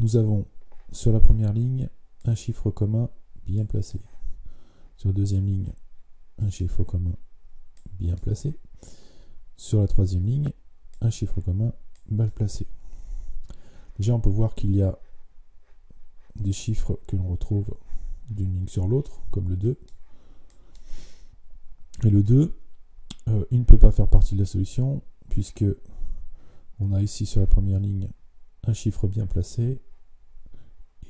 Nous avons sur la première ligne un chiffre commun bien placé. Sur la deuxième ligne, un chiffre commun bien placé. Sur la troisième ligne, un chiffre commun mal placé. Déjà, on peut voir qu'il y a des chiffres que l'on retrouve d'une ligne sur l'autre, comme le 2. Et le 2, il ne peut pas faire partie de la solution, puisque on a ici sur la première ligne un chiffre bien placé,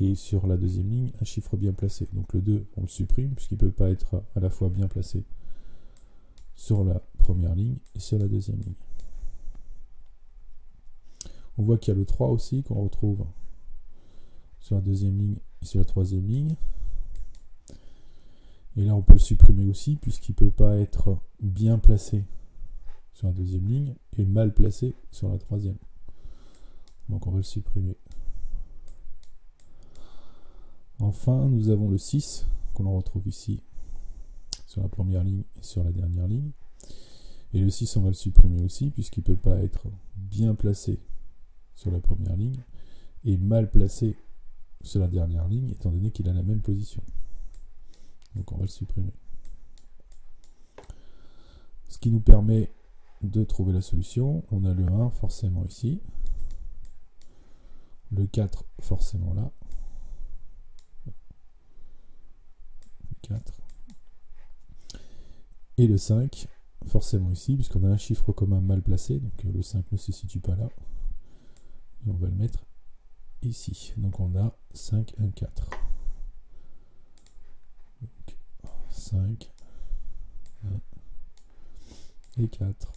et sur la deuxième ligne, un chiffre bien placé. Donc le 2, on le supprime, puisqu'il ne peut pas être à la fois bien placé sur la première ligne et sur la deuxième ligne. On voit qu'il y a le 3 aussi, qu'on retrouve sur la deuxième ligne et sur la troisième ligne. Et là, on peut le supprimer aussi, puisqu'il ne peut pas être bien placé sur la deuxième ligne et mal placé sur la troisième. Donc on va le supprimer. Enfin, nous avons le 6, qu'on retrouve ici sur la première ligne et sur la dernière ligne. Et le 6, on va le supprimer aussi, puisqu'il ne peut pas être bien placé sur la première ligne et mal placé sur la dernière ligne, étant donné qu'il a la même position. Donc on va le supprimer. Ce qui nous permet de trouver la solution. On a le 1 forcément ici, le 4 forcément là, le 4, et le 5 forcément ici, puisqu'on a un chiffre commun mal placé, donc le 5 ne se situe pas là, et on va le mettre ici. Donc on a 5, 1, 4. Donc 5, 1 et 4.